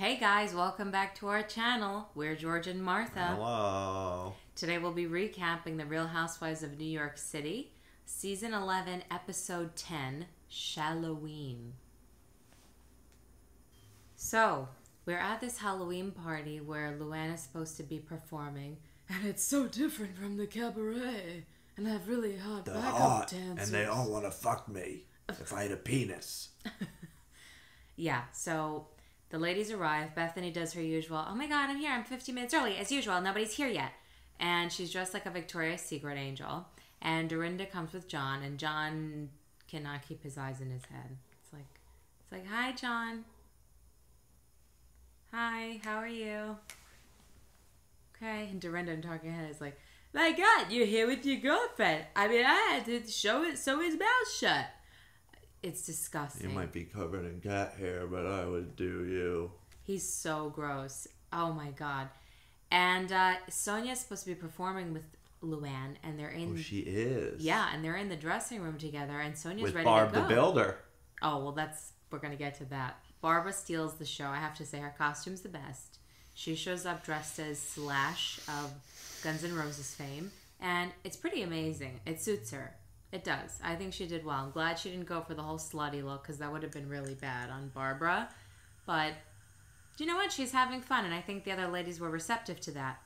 Hey guys, welcome back to our channel. We're George and Martha. Hello. Today we'll be recapping The Real Housewives of New York City, Season 11, Episode 10, Shalloween. So, we're at this Halloween party where Luann is supposed to be performing, and it's so different from the cabaret, and I have really hot backup dancers. And they all want to fuck me if I had a penis. Yeah, so the ladies arrive. Bethany does her usual, oh my god, I'm here, I'm 15 minutes early, as usual, nobody's here yet. And she's dressed like a Victoria's Secret angel. And Dorinda comes with John, and John cannot keep his eyes in his head. It's like, hi, John. Hi, how are you? Okay, and Dorinda, talking ahead, is like, my god, you're here with your girlfriend. I mean, I had to sew his mouth shut. It's disgusting. You might be covered in cat hair, but I would do you. He's so gross. Oh my god. And Sonia's supposed to be performing with Luann, and they're in... Oh, she is. Yeah, and they're in the dressing room together, and Sonia's with ready Barb to go. the Builder. Oh, well, we're going to get to that. Barbara steals the show. I have to say, her costume's the best. She shows up dressed as Slash of Guns N' Roses fame, and it's pretty amazing. It suits her. It does. I think she did well. I'm glad she didn't go for the whole slutty look, because that would have been really bad on Barbara. But you know what? She's having fun, and I think the other ladies were receptive to that.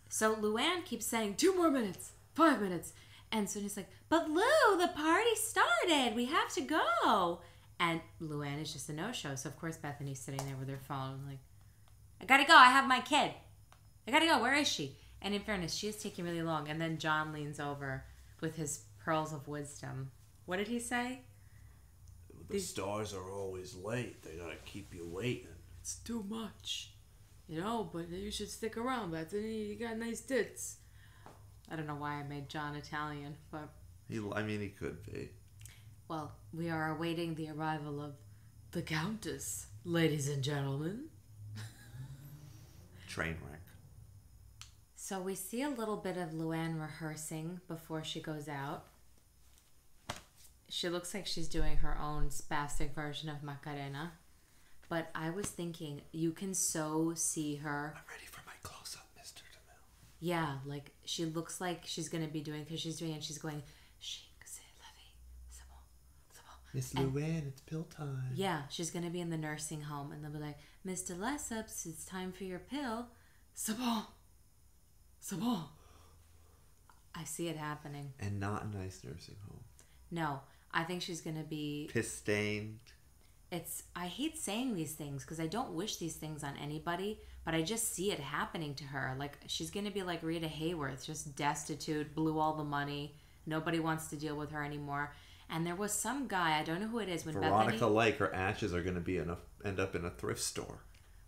So Luann keeps saying, 2 more minutes, 5 minutes. And Sonia's like, but Lou, the party started. We have to go. And Luann is just a no-show. So, of course, Bethany's sitting there with her phone like, I gotta go. I have my kid. I gotta go. Where is she? And in fairness, she is taking really long. And then John leans over with his pearls of wisdom. What did he say? The stars are always late. They gotta keep you waiting. It's too much. You know, but you should stick around, Bethany. You got nice tits. I don't know why I made John Italian, but... He could be. Well, we are awaiting the arrival of the Countess, ladies and gentlemen. Train wreck. So we see a little bit of Luann rehearsing before she goes out. She looks like she's doing her own spastic version of Macarena. But I was thinking, you can so see her. I'm ready for my close-up, Mr. DeMille. Yeah, like she looks like she's going to be doing, because she's doing it, she's going, chic, c'est la vie, c'est bon, c'est bon. Miss Luann, it's pill time. Yeah, she's going to be in the nursing home, and they'll be like, Mr. Lesseps, it's time for your pill. C'est bon. C'est bon. I see it happening. And not a nice nursing home. No, I think she's going to be... Piss-stained. I hate saying these things because I don't wish these things on anybody, but I just see it happening to her. Like, she's going to be like Rita Hayworth, just destitute, blew all the money. Nobody wants to deal with her anymore. And there was some guy, I don't know who it is, when Veronica Lake, her ashes are going to be end up in a thrift store.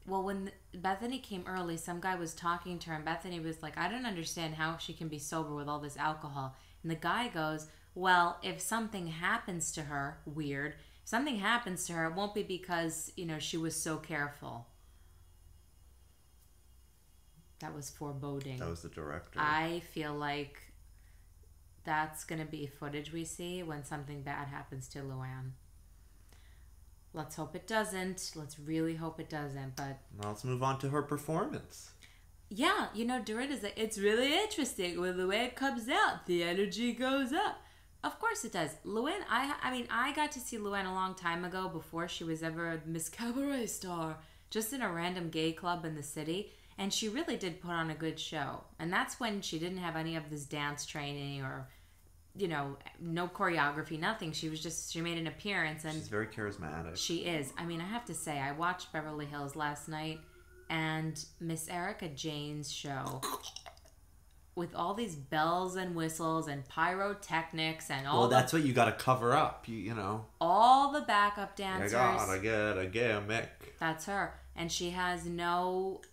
Well, when Bethany came early, some guy was talking to her, and Bethany was like, I don't understand how she can be sober with all this alcohol. And the guy goes, well, if something happens to her, weird, if something happens to her, it won't be because, she was so careful. That was foreboding. That was the director. I feel like that's going to be footage we see when something bad happens to Luann. Let's hope it doesn't. Let's really hope it doesn't. But now let's move on to her performance. Yeah, Dorinda's like, it's really interesting when Luann comes out, the energy goes up. Of course it does. Luann, I got to see Luann a long time ago before she was ever a Miss Cabaret star, just in a random gay club in the city, and she really did put on a good show. And that's when she didn't have any of this dance training or, no choreography, nothing. She made an appearance. And she's very charismatic. She is. I have to say, I watched Beverly Hills last night, and Miss Erica Jane's show, with all these bells and whistles and pyrotechnics and all that's what you got to cover up, all the backup dancers. I gotta get a gimmick. That's her. And she has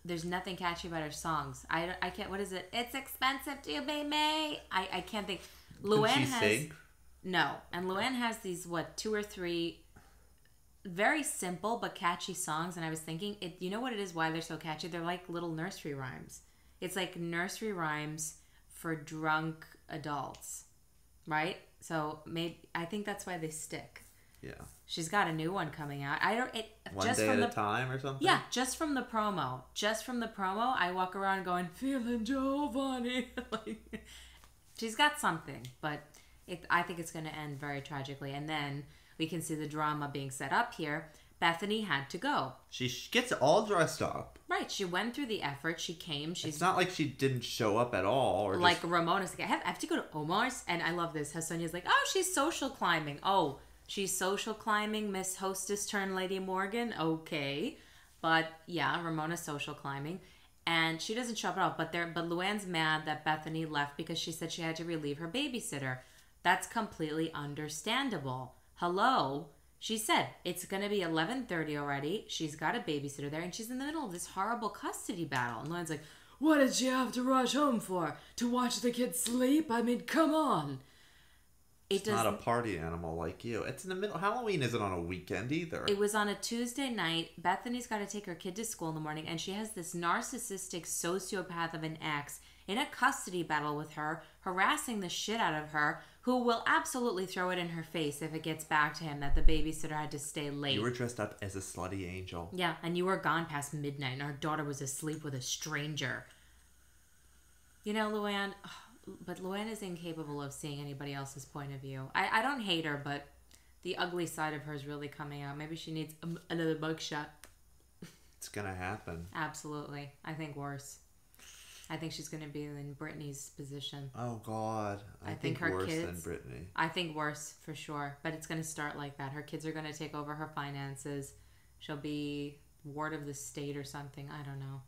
there's nothing catchy about her songs. I can't, what is it? It's expensive to be me. I can't think. Luann Can she sing? No. And Luann has these, 2 or 3 very simple but catchy songs. And I was thinking, you know what it is, why they're so catchy? They're like little nursery rhymes. It's like nursery rhymes for drunk adults, right? So I think that's why they stick. Yeah. She's got a new one coming out. I don't. One just day from at a time or something? Yeah, just from the promo. Just from the promo, I walk around going, feeling Giovanni. Like, she's got something, but I think it's going to end very tragically. And then we can see the drama being set up here. Bethany had to go. She gets all dressed up. Right. She went through the effort. She came. It's not like she didn't show up at all. Or like Ramona's like, I have to go to Omar's. And I love this. How Sonia's like, oh, she's social climbing. Oh, she's social climbing, Miss Hostess turned Lady Morgan. Okay. But yeah, Ramona's social climbing. And she doesn't show up at all. But Luann's mad that Bethany left because she said she had to relieve her babysitter. That's completely understandable. Hello? She said it's going to be 11:30 already. She's got a babysitter there. And she's in the middle of this horrible custody battle. And Luann's like, what did she have to rush home for? To watch the kids sleep? I mean, come on. It's not a party animal like you. It's in the middle. Halloween isn't on a weekend either. It was on a Tuesday night. Bethany's got to take her kid to school in the morning, and she has this narcissistic sociopath of an ex in a custody battle with her, harassing the shit out of her, who will absolutely throw it in her face if it gets back to him that the babysitter had to stay late. You were dressed up as a slutty angel. Yeah, and you were gone past midnight, and our daughter was asleep with a stranger. You know, Luann... But Luann is incapable of seeing anybody else's point of view. I don't hate her, but the ugly side of her is really coming out. Maybe she needs another mugshot. It's going to happen. Absolutely. I think worse. I think she's going to be in Britney's position. Oh, God. I think her worse kids, than Britney. I think worse, for sure. But it's going to start like that. Her kids are going to take over her finances. She'll be ward of the state or something. I don't know.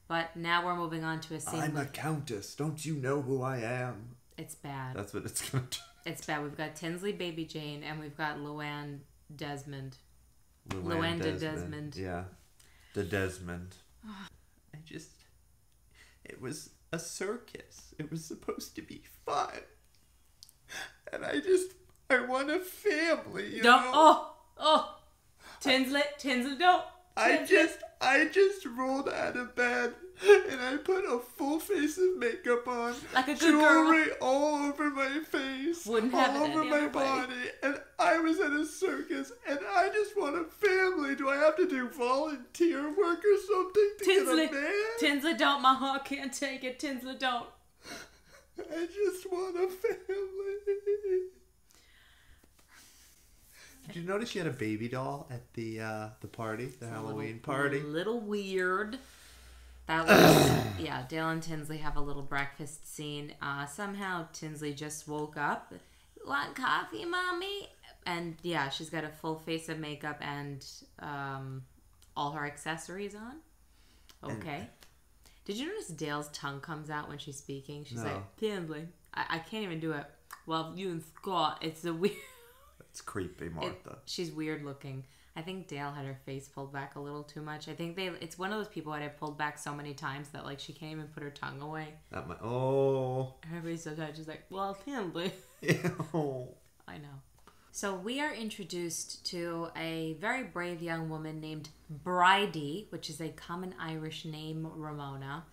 But now we're moving on to a scene. I'm a countess. Don't you know who I am? It's bad. That's what it's going to do. It's bad. We've got Tinsley Baby Jane and we've got Luann Desmond. Luann Desmond. Yeah. The Desmond. It was a circus. It was supposed to be fun. And I want a family, you know? Tinsley, don't. I just rolled out of bed and I put a full face of makeup on, like a good jewelry girl. all over my face, Wouldn't all have it over any my other body, way. and I was at a circus and I just want a family. Do I have to do volunteer work or something to get a man? Tinsley, don't. My heart can't take it. Tinsley, don't. I just want a family. Did you notice she had a baby doll at the party, the Halloween party? A little weird. That was, yeah, Dale and Tinsley have a little breakfast scene. Somehow Tinsley just woke up. Want coffee, Mommy? And yeah, she's got a full face of makeup and all her accessories on. Okay. Did you notice Dale's tongue comes out when she's speaking? She's like, Tinsley. I can't even do it. Well, you and Scott, it's a weird... It's creepy, Martha. She's weird looking. I think Dale had her face pulled back a little too much. I think it's one of those people that I pulled back so many times that like she can't even put her tongue away. Everybody's so tired. She's like, well, Tinsley. I know. So we are introduced to a very brave young woman named Bridie, which is a common Irish name, Ramona.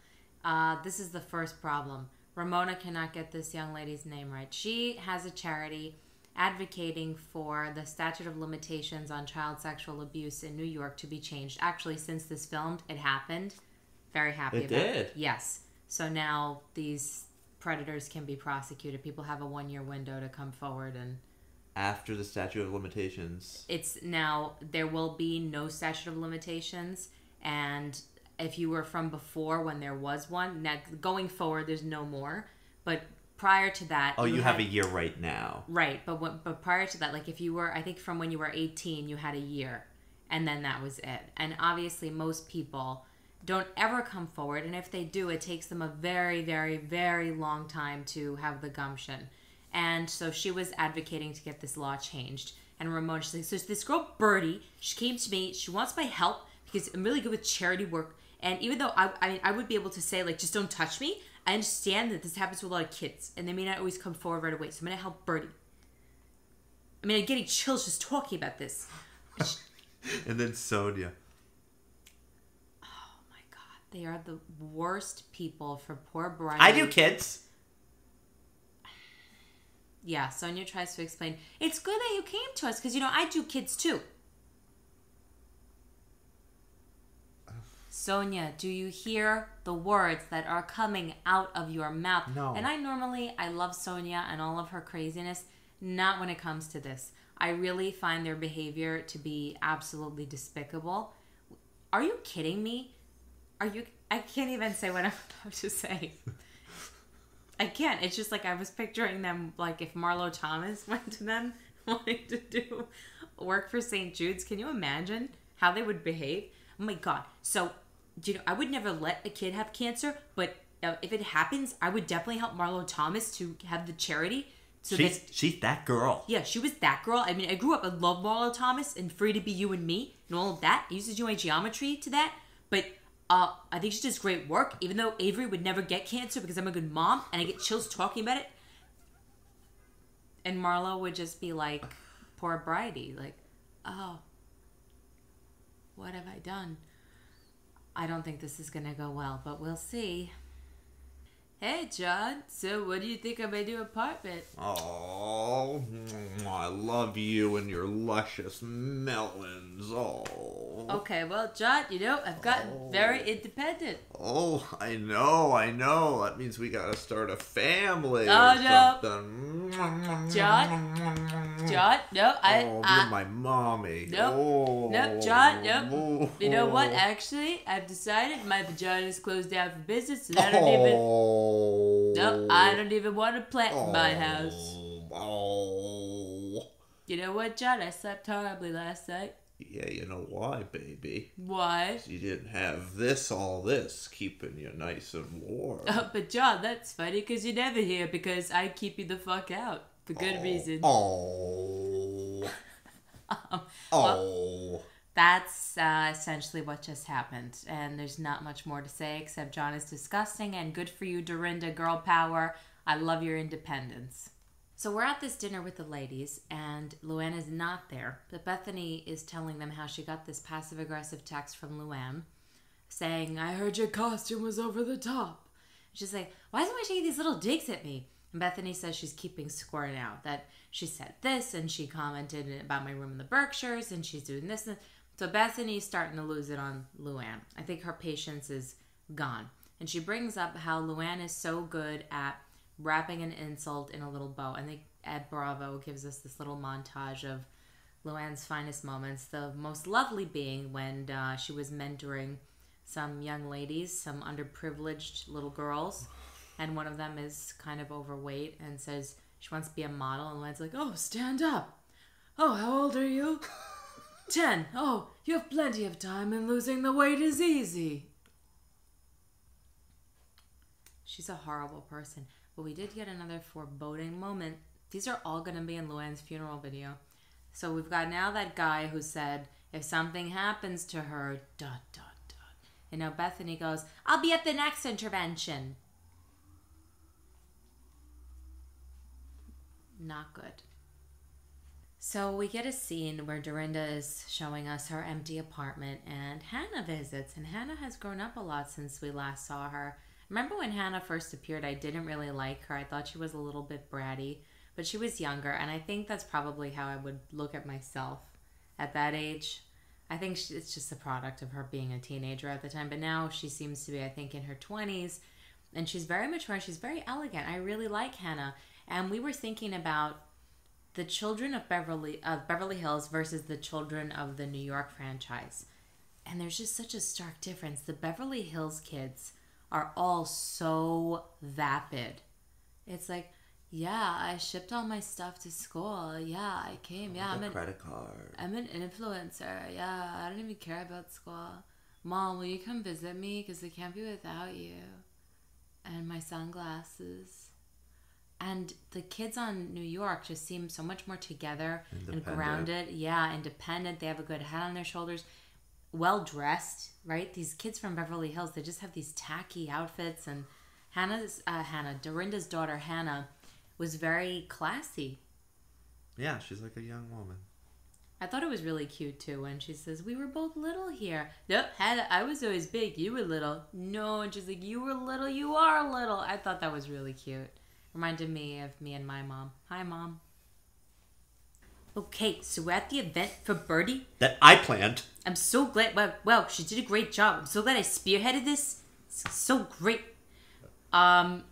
This is the first problem. Ramona cannot get this young lady's name right. She has a charity advocating for the statute of limitations on child sexual abuse in New York to be changed. Actually, since this filmed, it happened. Very happy about it. It did? Yes. So now these predators can be prosecuted. People have a 1-year window to come forward and... After the statute of limitations. It's now, there will be no statute of limitations. And if you were from before when there was one, now going forward, there's no more. But... prior to that... Oh, you have a year right now. Right, but prior to that, like if you were, I think from when you were 18, you had a year. And then that was it. And obviously most people don't ever come forward. And if they do, it takes them a very, very, very long time to have the gumption. And so she was advocating to get this law changed. And Ramona, she's like, so this girl, Birdie, she came to me. She wants my help because I'm really good with charity work. And even though I would be able to say, like, just don't touch me, I understand that this happens to a lot of kids, and they may not always come forward right away. So I'm going to help Birdie. I mean, I'm getting chills just talking about this. And then Sonia. Oh, my God. They are the worst people for poor Bridie. I do kids. yeah, Sonia tries to explain, it's good that you came to us because, I do kids too. Sonia, do you hear the words that are coming out of your mouth? No. And I love Sonia and all of her craziness, not when it comes to this. I really find their behavior to be absolutely despicable. Are you kidding me? I can't even say what I'm about to say. I can't. It's just like I was picturing them like if Marlo Thomas went to them wanting to do work for St. Jude's. Can you imagine how they would behave? Oh my God. So, I would never let a kid have cancer, but if it happens, I would definitely help Marlo Thomas to have the charity. So she's that girl. Yeah, she was that girl. I mean, I grew up, I love Marlo Thomas and Free to Be You and Me and all of that. I used to do my geometry to that, but I think she does great work, even though Avery would never get cancer because I'm a good mom and I get chills talking about it. And Marlo would just be like, poor Bridie, like, oh, what have I done? I don't think this is going to go well, but we'll see. Hey, John. So what do you think of my new apartment? Oh, I love you and your luscious melons. Oh. Okay, well, John, I've gotten very independent. Oh, I know. That means we gotta start a family Oh, or no. something. John, no, you're my mommy. Nope. Oh. Nope, John, nope. Oh. You know what? Actually, I've decided my vagina's closed down for business, and I don't even want a plant in my house. Oh. You know what, John? I slept horribly last night. Yeah, you know why, baby? Why? You didn't have all this keeping you nice and warm. Oh, but John, that's funny because you're never here because I keep you the fuck out for good reason. Oh. Well, that's essentially what just happened. And there's not much more to say except John is disgusting and good for you, Dorinda, girl power. I love your independence. So we're at this dinner with the ladies, and Luann is not there. But Bethany is telling them how she got this passive-aggressive text from Luann saying, I heard your costume was over the top. She's like, why is she taking these little digs at me? And Bethany says she's keeping score now, that she said this, and she commented about my room in the Berkshires, and she's doing this. So Bethany's starting to lose it on Luann. I think her patience is gone. And she brings up how Luann is so good at wrapping an insult in a little bow. I think Ed Bravo gives us this little montage of Luann's finest moments, the most lovely being when she was mentoring some young ladies, some underprivileged little girls, and one of them is kind of overweight and says she wants to be a model, and Luann's like, oh, stand up. Oh, how old are you? 10. Oh, you have plenty of time and losing the weight is easy. She's a horrible person. But we did get another foreboding moment. These are all going to be in Luann's funeral video. So we've got now that guy who said, if something happens to her, ... And now Bethany goes, I'll be at the next intervention. Not good. So we get a scene where Dorinda is showing us her empty apartment and Hannah visits. And Hannah has grown up a lot since we last saw her. Remember when Hannah first appeared, I didn't really like her. I thought she was a little bit bratty, but she was younger, and I think that's probably how I would look at myself at that age. I think it's just a product of her being a teenager at the time, but now she seems to be, I think, in her 20s, and she's very mature, she's very elegant. I really like Hannah, and we were thinking about the children of Beverly Hills versus the children of the New York franchise, and there's just such a stark difference. The Beverly Hills kids are all so vapid. It's like, yeah, I shipped all my stuff to school. Yeah, I came. Yeah, credit card. I'm an influencer. Yeah, I don't even care about school. Mom, will you come visit me? Because I can't be without you. And my sunglasses. And the kids on New York just seem so much more together and grounded. Yeah, independent. They have a good head on their shoulders. Well dressed, right? These kids from Beverly Hills, they just have these tacky outfits. And Dorinda's daughter Hannah was very classy. Yeah, she's like a young woman. I thought it was really cute too when she says, we were both little here. Nope, Hannah, I was always big, you were little. No, and she's like, you were little, you are little. I thought that was really cute. Reminded me of me and my mom. Hi, Mom. Okay, so we're at the event for Birdie. That I planned. I'm so glad. Well, she did a great job. I'm so glad I spearheaded this. It's so great. Wow.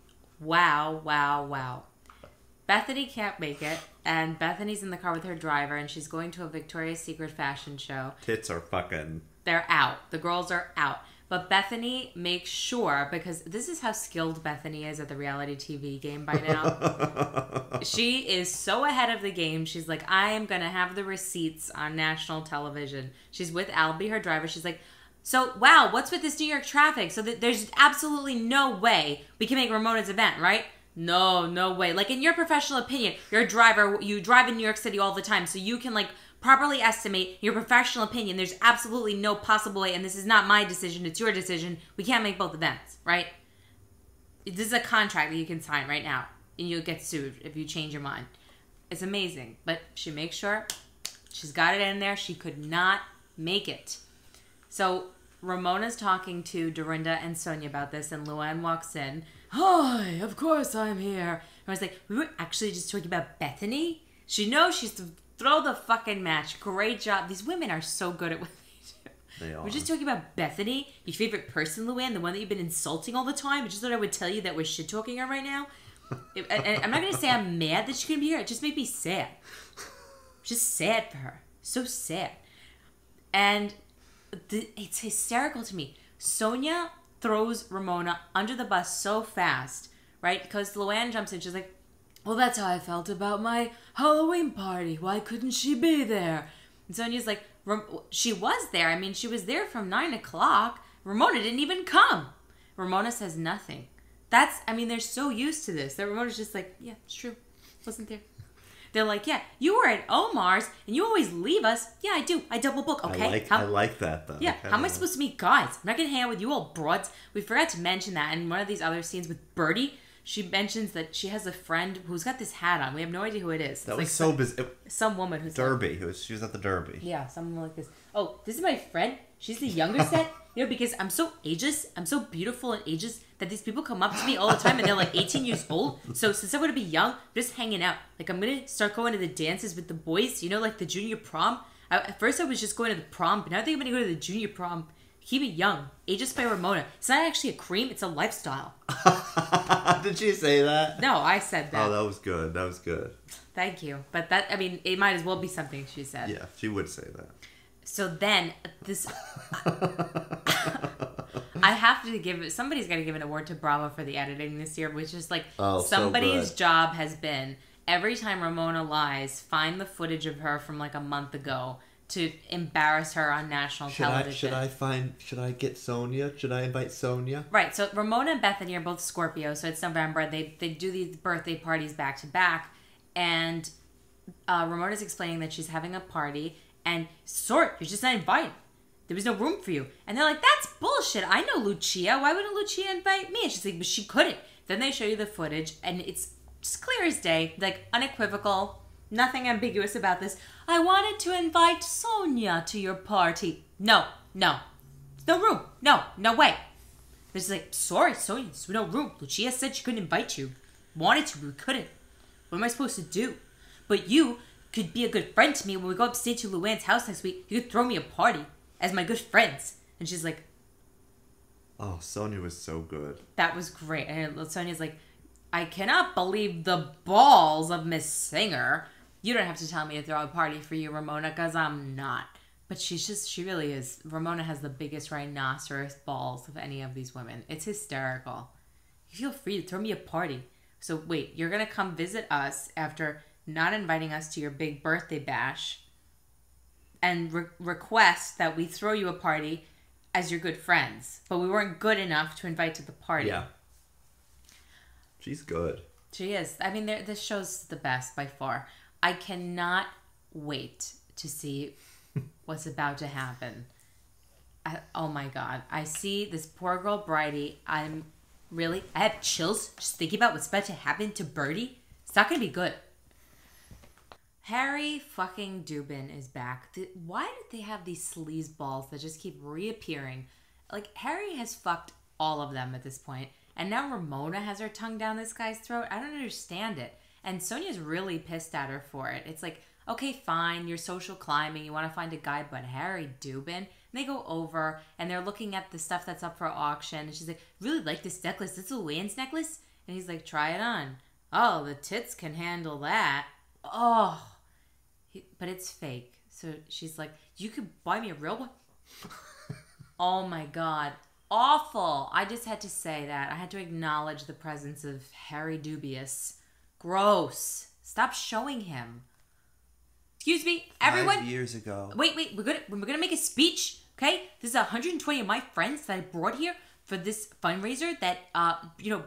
Bethany can't make it, and Bethany's in the car with her driver, and she's going to a Victoria's Secret fashion show. Tits are fucking... They're out. The girls are out. But Bethany makes sure, because this is how skilled Bethany is at the reality TV game by now. She is so ahead of the game. She's like, I am going to have the receipts on national television. She's with Albie, her driver. She's like, so, wow, what's with this New York traffic? So there's absolutely no way we can make Ramona's event, right? No way. Like, in your professional opinion, you're a driver. You drive in New York City all the time, so you can, like, properly estimate your professional opinion. There's absolutely no possible way, and this is not my decision, it's your decision. We can't make both events, right? This is a contract that you can sign right now, and you'll get sued if you change your mind. It's amazing, but she makes sure she's got it in there. She could not make it. So Ramona's talking to Dorinda and Sonia about this, and Luann walks in. Hi, of course I'm here. And I was like, we were actually just talking about Bethany? She knows she's the... Throw the fucking match. Great job. These women are so good at what they do. They are. We're just talking about Bethany, your favorite person, Luann, the one that you've been insulting all the time. I just thought I would tell you that we're shit-talking her right now. I'm not going to say I'm mad that she couldn't be here. It just made me sad. Just sad for her. So sad. And it's hysterical to me. Sonia throws Ramona under the bus so fast, right? Because Luann jumps in. She's like, well, that's how I felt about my Halloween party. Why couldn't she be there? And Sonia's like, she was there. I mean, she was there from 9 o'clock. Ramona didn't even come. Ramona says nothing. They're so used to this that Ramona's just like, yeah, it's true. Wasn't there. They're like, yeah, you were at Omar's and you always leave us. Yeah, I do. I double book, okay? I like that, though. Yeah, how am I supposed to meet guys? I'm not going to hang out with you all broads. We forgot to mention that in one of these other scenes with Birdie. She mentions that she has a friend who's got this hat on. We have no idea who it is. That was so bizarre. Some woman who's Derby. She was at the Derby. Yeah, someone like this. Oh, this is my friend. She's the younger set. Because I'm so ageist. I'm so beautiful and ageist that these people come up to me all the time and they're like 18 years old. So since I'm going to be young, I'm just hanging out. Like, I'm going to start going to the dances with the boys. Like the junior prom. At first I was just going to the prom, but now I think I'm going to go to the junior prom. Keep it young. Ageist by Ramona. It's not actually a cream, it's a lifestyle. Did she say that? No, I said that. Oh, that was good. Thank you. But it might as well be something she said. Yeah, she would say that. So then, I have to somebody's got to give an award to Bravo for the editing this year, which is like, somebody's job has been, every time Ramona lies, find the footage of her from like a month ago to embarrass her on national television. Should I get Sonia? Should I invite Sonia? Right, so Ramona and Bethany are both Scorpio, so it's November. They do these birthday parties back to back, and Ramona's explaining that she's having a party, and you're just not invited. There was no room for you. And they're like, that's bullshit. I know Lucia. Why wouldn't Lucia invite me? And she's like, but she couldn't. Then they show you the footage, and it's just clear as day, like unequivocal. Nothing ambiguous about this. I wanted to invite Sonia to your party. No. No room. No way. It's like, sorry, Sonia, there's no room. Lucia said she couldn't invite you. Wanted to, but we couldn't. What am I supposed to do? But you could be a good friend to me when we go upstate to Luann's house next week. You could throw me a party as my good friends. And she's like, oh, Sonia was so good. That was great. And Sonia's like, I cannot believe the balls of Miss Singer. You don't have to tell me to throw a party for you, Ramona, because I'm not. But she really is. Ramona has the biggest rhinoceros balls of any of these women. It's hysterical. You feel free to throw me a party. So wait, you're going to come visit us after not inviting us to your big birthday bash and request that we throw you a party as your good friends. But we weren't good enough to invite to the party. Yeah. She's good. She is. This show's the best by far. I cannot wait to see what's about to happen. Oh my God. I see this poor girl Bridie. I have chills just thinking about what's about to happen to Birdie. It's not going to be good. Harry fucking Dubin is back. Why did they have these sleazeballs that just keep reappearing? Like, Harry has fucked all of them at this point. And now Ramona has her tongue down this guy's throat. I don't understand it. And Sonia's really pissed at her for it. It's like, okay, fine, you're social climbing, you want to find a guy, but Harry Dubin. And they go over, and they're looking at the stuff that's up for auction. And she's like, really like this necklace. This is Wayne's necklace? And he's like, try it on. Oh, the tits can handle that. Oh. But it's fake. So she's like, you could buy me a real one? Oh my God. Awful. I just had to say that. I had to acknowledge the presence of Harry Dubious. Gross. Stop showing him. Excuse me, everyone. 5 years ago. Wait. We're gonna make a speech, okay? This is 120 of my friends that I brought here for this fundraiser. That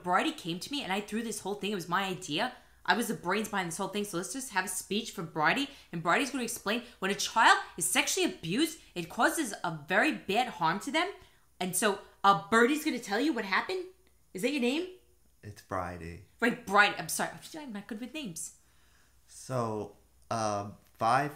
Bridie came to me and I threw this whole thing. It was my idea. I was the brains behind this whole thing. So let's just have a speech for Bridie, and Bridie's going to explain when a child is sexually abused, it causes a very bad harm to them. And so, Birdie's going to tell you what happened. Is that your name? It's Bridie. Right, Bridie. I'm sorry. I'm not good with names. So, 5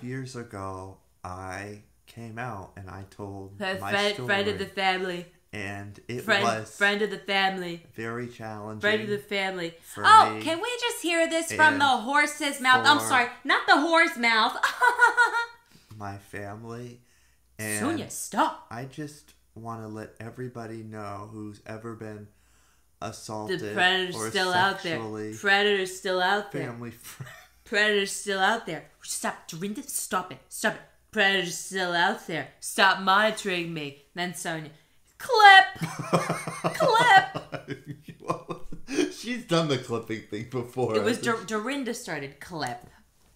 years ago, I came out and I told my story. Friend of the family. And it was friend of the family. Very challenging. Friend of the family. For me. Me. Can we just hear this from the horse's mouth? I'm sorry, not the horse mouth. My family. And Sonia, stop. I just want to let everybody know who's ever been assaulted. The predator's or still out there. Predator's still out there. Family friend. Predator's still out there. Stop, Dorinda. Stop it. Predator's still out there. Stop monitoring me. Then Sonia. Clip. She's done the clipping thing before. It was Dorinda started clip.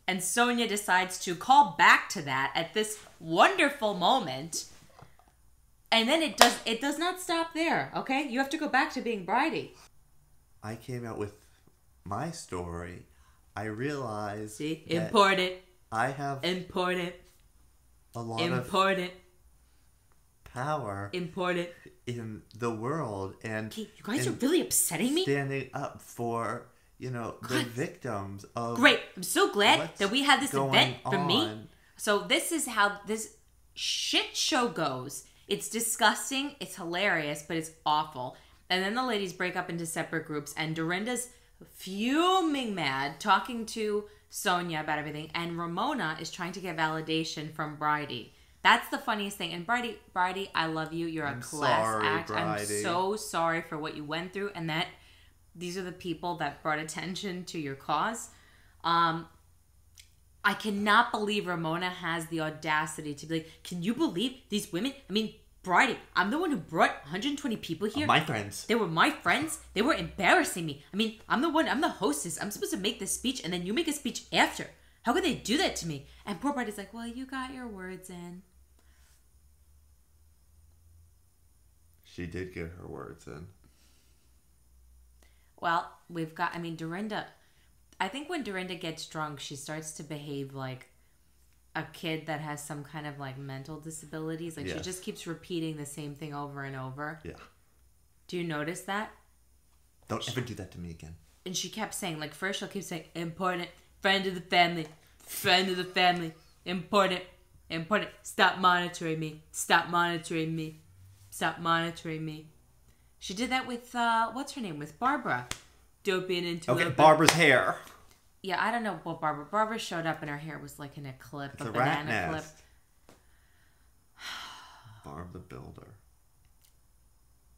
And Sonia decides to call back to that at this wonderful moment. And then it does not stop there, okay? You have to go back to being Bridie. I came out with my story. I realized important. I have important. A lot important. Of power important in the world, and okay, you guys are really upsetting me. Standing up for the victims of. Great, I'm so glad that we had this event for me. So this is how this shit show goes. It's disgusting. It's hilarious, but it's awful. And then the ladies break up into separate groups, and Dorinda's fuming mad, talking to Sonia about everything, and Ramona is trying to get validation from Bridie. That's the funniest thing. And Bridie, I love you. You're a class act. Bridie. I'm so sorry for what you went through, and that these are the people that brought attention to your cause. I cannot believe Ramona has the audacity to be like, can you believe these women? I mean, Bridie, I'm the one who brought 120 people here. My friends. They were my friends. They were embarrassing me. I mean, I'm the hostess. I'm supposed to make this speech, and then you make a speech after. How could they do that to me? And poor Bridie's like, well, you got your words in. She did get her words in. Well, Dorinda, I think when Dorinda gets drunk, she starts to behave like a kid that has some kind of like mental disabilities. Like She just keeps repeating the same thing over and over. Yeah. Do you notice that? Don't ever do that to me again. And she kept saying, like, first she'll keep saying, important, friend of the family, important, stop monitoring me. Stop monitoring me. She did that with, what's her name? With Barbara. Don't be an interloper. Okay, Barbara's hair. Yeah, I don't know what Barbara showed up and her hair was like in a clip. It's a banana clip. Barb the Builder.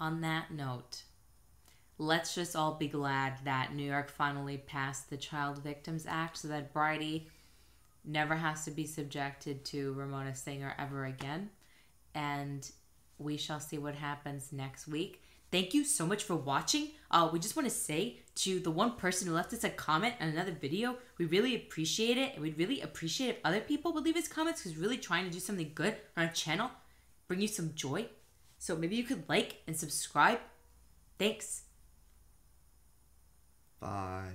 On that note, let's just all be glad that New York finally passed the Child Victims Act so that Bridie never has to be subjected to Ramona Singer ever again. And we shall see what happens next week. Thank you so much for watching. We just want to say to the one person who left us a comment on another video, we really appreciate it. And we'd really appreciate if other people would leave us comments because we're really trying to do something good on our channel, bring you some joy. So maybe you could like and subscribe. Thanks. Bye.